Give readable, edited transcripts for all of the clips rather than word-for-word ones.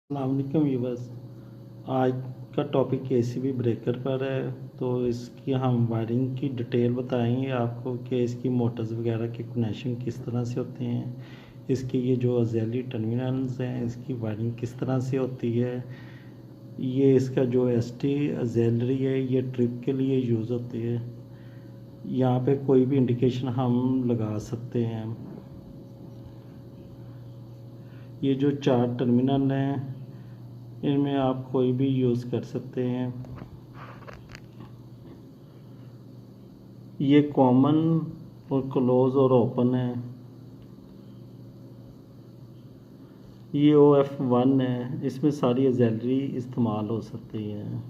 अस्सलामुअलैकुम व्यूवर्स। आज का टॉपिक एसीबी ब्रेकर पर है। तो इसकी हम वायरिंग की डिटेल बताएंगे आपको कि इसकी मोटर्स वगैरह के कनेक्शन किस तरह से होते हैं, इसके ये जो अजेली टर्मिनल्स हैं इसकी वायरिंग किस तरह से होती है। ये इसका जो एसटी अजेलरी है ये ट्रिप के लिए यूज़ होती है। यहाँ पे कोई भी इंडिकेशन हम लगा सकते हैं। ये जो चार टर्मिनल हैं इनमें आप कोई भी यूज़ कर सकते हैं। ये कॉमन और क्लोज और ओपन है। ये OF1 है, इसमें सारी अजेलरी इस्तेमाल हो सकती है।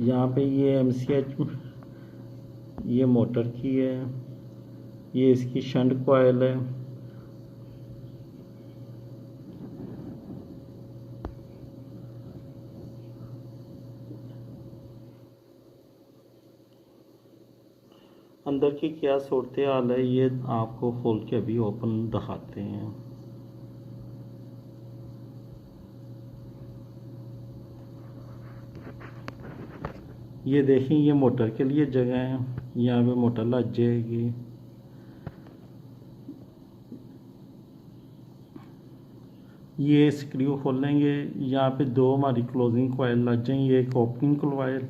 यहाँ पे ये MCH ये मोटर की है, ये इसकी शंट कॉइल है। अंदर की क्या सूरत हाल है ये आपको खोल के अभी ओपन दिखाते हैं। ये देखें, ये मोटर के लिए जगह है, यहाँ पे मोटर लग जाएगी। ये स्क्रू खोलेंगे, यहाँ पे दो हमारी क्लोजिंग कॉइल लग जाएंगी, एक ओपनिंग कॉइल,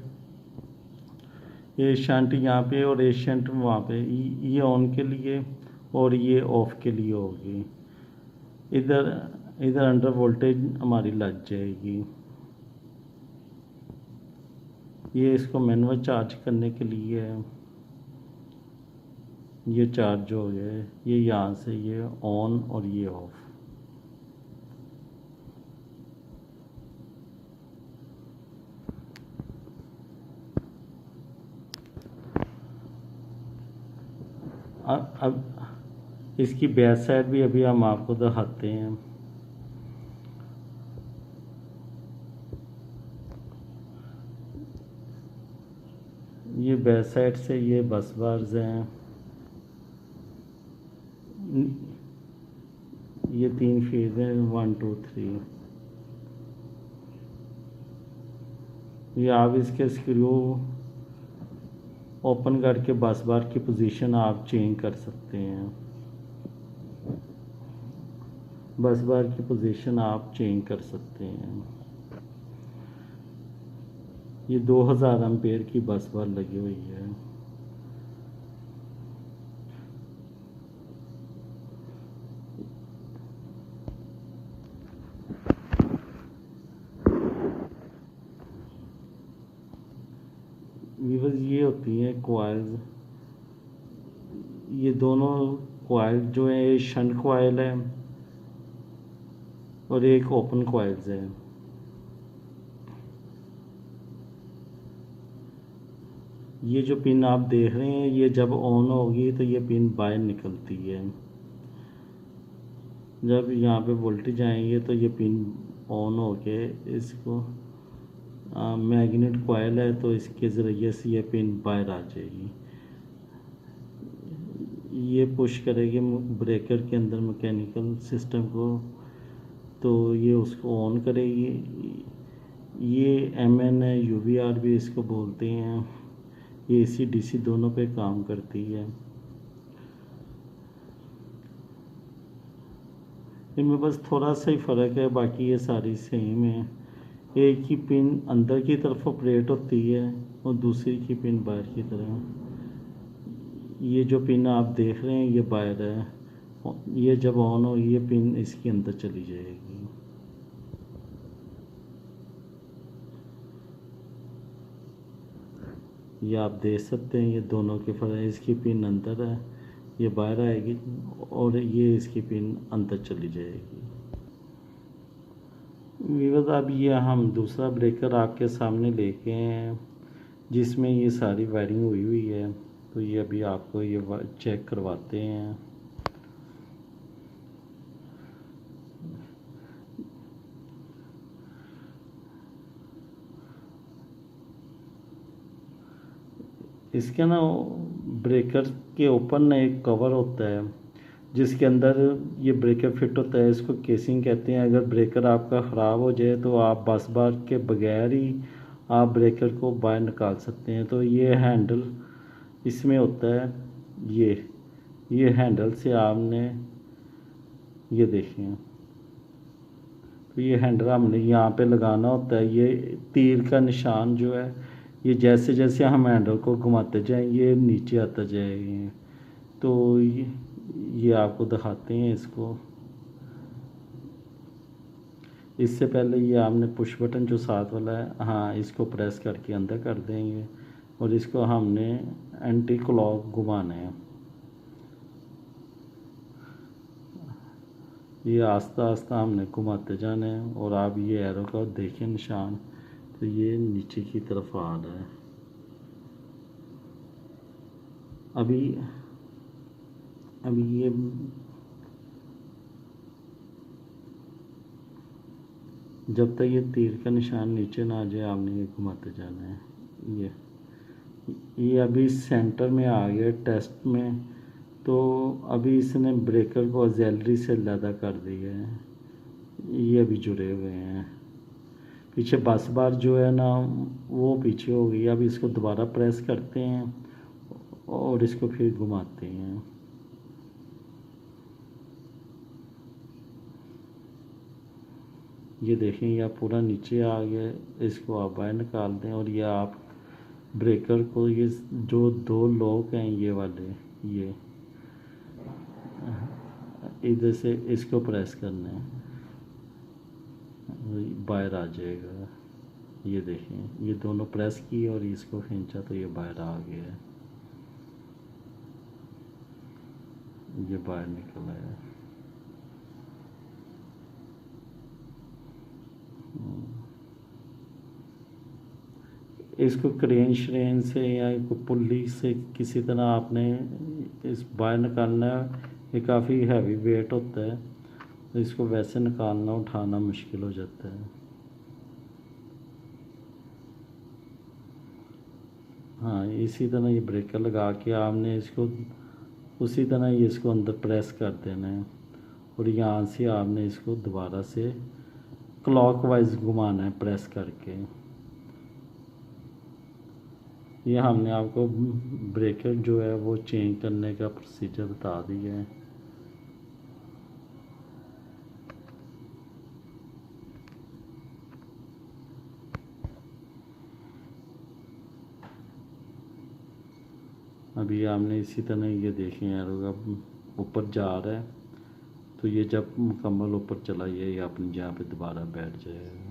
ये शंट यहाँ पे और ये शंट वहाँ पे। ये ऑन के लिए और ये ऑफ के लिए होगी। इधर इधर अंडर वोल्टेज हमारी लग जाएगी। ये इसको मैनुअल चार्ज करने के लिए है। ये चार्ज हो गया, ये यहाँ से ये ऑन और ये ऑफ। अब इसकी बैक साइड भी अभी हम आपको दिखाते हैं। ये बैक साइड से ये बस बार्स हैं। ये 3 फेज हैं, 1 2 3। ये आप इसके स्क्रू ओपन करके बस बार की पोजीशन आप चेंज कर सकते हैं। बस बार की पोजीशन आप चेंज कर सकते हैं। ये 2000 एम्पेयर की बस बार लगी हुई है। व्यूअर्स, ये होती हैं कॉइल्स। ये दोनों कॉइल जो है ये शंट कॉइल है और एक ओपन कॉइल्स है। ये जो पिन आप देख रहे हैं ये जब ऑन होगी तो ये पिन बाहर निकलती है। जब यहाँ पे वोल्टेज आएंगे तो ये पिन ऑन होके इसको मैग्नेट कॉइल है तो इसके ज़रिए से ये पिन बाहर आ जाएगी। ये पुश करेगी ब्रेकर के अंदर मैकेनिकल सिस्टम को, तो ये उसको ऑन करेगी। ये MN है, UVR भी इसको बोलते हैं। ये AC DC दोनों पे काम करती है। इनमें बस थोड़ा सा ही फ़र्क है, बाकी ये सारी सेम है। एक ही पिन अंदर की तरफ ऑपरेट होती है और दूसरी की पिन बाहर की तरफ। ये जो पिन आप देख रहे हैं ये बाहर है, ये जब ऑन हो ये पिन इसके अंदर चली जाएगी। ये आप देख सकते हैं ये दोनों के फर्क। इसकी पिन अंदर है, ये बाहर आएगी और ये इसकी पिन अंदर चली जाएगी। विवद अब ये हम दूसरा ब्रेकर आपके सामने लेके हैं जिसमें ये सारी वायरिंग हुई हुई है। तो ये अभी आपको ये चेक करवाते हैं। इसके ना ब्रेकर के ऊपर ना एक कवर होता है जिसके अंदर ये ब्रेकर फिट होता है, इसको केसिंग कहते हैं। अगर ब्रेकर आपका ख़राब हो जाए तो आप बस बार के बगैर ही आप ब्रेकर को बाहर निकाल सकते हैं। तो ये हैंडल इसमें होता है, ये हैंडल से आपने ये देखें, तो ये हैंडल हमने यहाँ पे लगाना होता है। ये तीर का निशान जो है, ये जैसे जैसे हम हैंडल को घुमाते जाएंगे ये नीचे आता जाएगा। तो ये आपको दिखाते हैं इसको। इससे पहले ये आपने पुश बटन जो साथ वाला है, हाँ, इसको प्रेस करके अंदर कर देंगे और इसको हमने एंटी क्लॉक घुमाना है। ये आस्ता आस्ता हमने घुमाते जाना है और आप ये एरो का देखें निशान, तो ये नीचे की तरफ आ रहा है। अभी ये जब तक ये तीर का निशान नीचे ना आ जाए आपने ये घुमाते जाना है। ये अभी सेंटर में आ गया टेस्ट में, तो अभी इसने ब्रेकर को ऑक्सिलरी से अलग कर दिया है। ये अभी जुड़े हुए हैं, पीछे बस बार जो है ना वो पीछे हो गई। अब इसको दोबारा प्रेस करते हैं और इसको फिर घुमाते हैं। ये देखें, यह पूरा नीचे आ गया। इसको आप बाहर निकाल दें और ये आप ब्रेकर को, ये जो दो लॉक हैं ये वाले, ये इधर से इसको प्रेस करना है, बाहर आ जाएगा। ये देखें, ये दोनों प्रेस किए और इसको खींचा तो ये बाहर आ गया, ये बाहर निकल आया। इसको क्रेन श्रेन से या पुल्ली से किसी तरह आपने इस बाहर निकालना है। ये काफ़ी हैवी वेट होता है, तो इसको वैसे निकालना उठाना मुश्किल हो जाता है। हाँ, इसी तरह ये ब्रेकर लगा के आपने इसको उसी तरह ये इसको अंदर प्रेस कर देना है और यहाँ से आपने इसको दोबारा से क्लॉकवाइज घुमाना है प्रेस करके। ये हमने आपको ब्रेकर जो है वो चेंज करने का प्रोसीजर बता दिया है। अभी आपने इसी तरह ये देखें यार, अब ऊपर जा रहा है, तो ये जब मुकम्मल ऊपर चला ये अपनी जगह पे दोबारा बैठ जाएगा।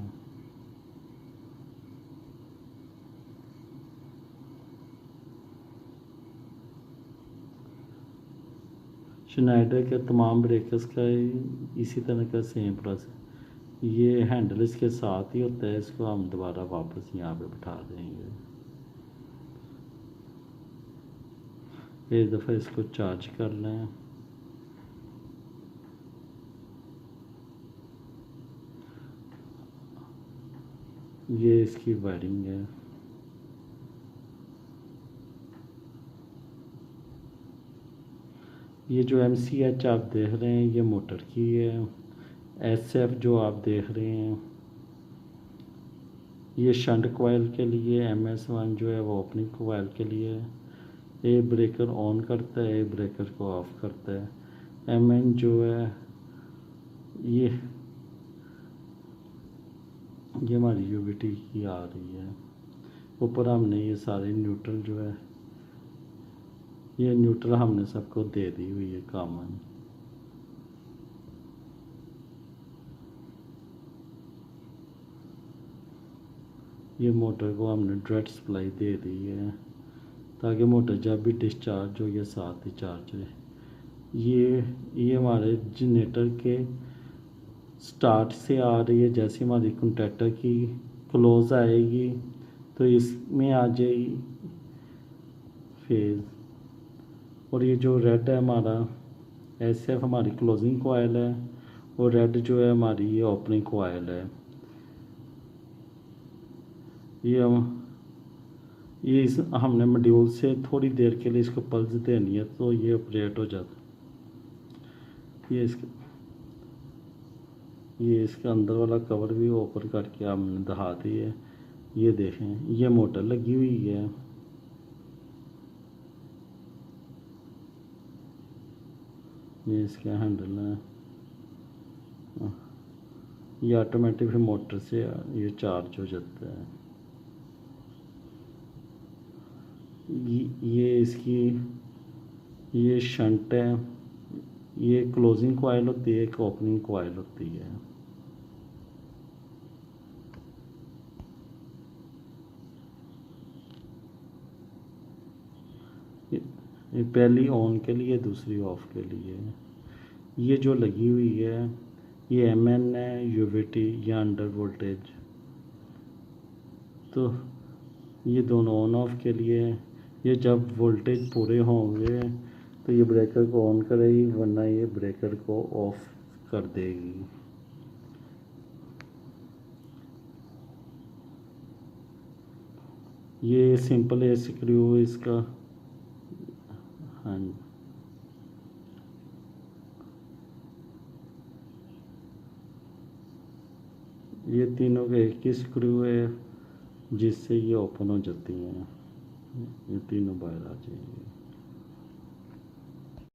श्नाइडर के तमाम ब्रेकर्स का इसी तरह का सेम प्रोसेस। ये हैंडल इसके साथ ही होता है, इसको हम दोबारा वापस यहाँ पे बिठा देंगे। एक दफ़ा इसको चार्ज कर लें। ये इसकी वायरिंग है। ये जो MCH आप देख रहे हैं ये मोटर की है। SF जो आप देख रहे हैं ये शंट कोयल के लिए, MS1 जो है वो ओपनिंग कोयल के लिए है। ए ब्रेकर ऑन करता है, ए ब्रेकर को ऑफ करता है। MN जो है ये हमारी UVT की आ रही है। ऊपर हमने ये सारे न्यूट्रल जो है, ये न्यूट्रल हमने सबको दे दी हुई है कॉमन। ये मोटर को हमने डायरेक्ट सप्लाई दे दी है ताकि मोटर जब भी डिस्चार्ज हो या साथ ही चार्ज हो। ये हमारे जनरेटर के स्टार्ट से आ रही है। जैसे हमारी कंटेक्टर की क्लोज आएगी तो इसमें आ जाएगी फेज। और ये जो रेड है हमारा SF हमारी क्लोजिंग कोयल है और रेड जो है हमारी ये ओपनिंग कोयल है। ये हमने मॉड्यूल से थोड़ी देर के लिए इसको पल्स देनी है तो ये ऑपरेट हो जाता है। ये इसके ये इसका अंदर वाला कवर भी ओपन करके हमने दिखा दी है। ये देखें, ये मोटर लगी हुई है। ये इसका हैंडल है। ये ऑटोमेटिक मोटर से ये चार्ज हो जाता है। ये इसकी ये शंट है। ये क्लोजिंग कॉइल होती है, एक ओपनिंग कॉइल होती है। ये पहली ऑन के लिए, दूसरी ऑफ के लिए। ये जो लगी हुई है ये एमएन है, यूवीटी या अंडर वोल्टेज। तो ये दोनों ऑन ऑफ के लिए है। ये जब वोल्टेज पूरे होंगे तो ये ब्रेकर को ऑन करेगी, वरना ये ब्रेकर को ऑफ कर देगी। ये सिंपल है स्क्रू इसका। हाँ, ये तीनों के एक ही स्क्रू है जिससे ये ओपन हो जाती हैं। ये तीनों बाहर आ जाएंगे।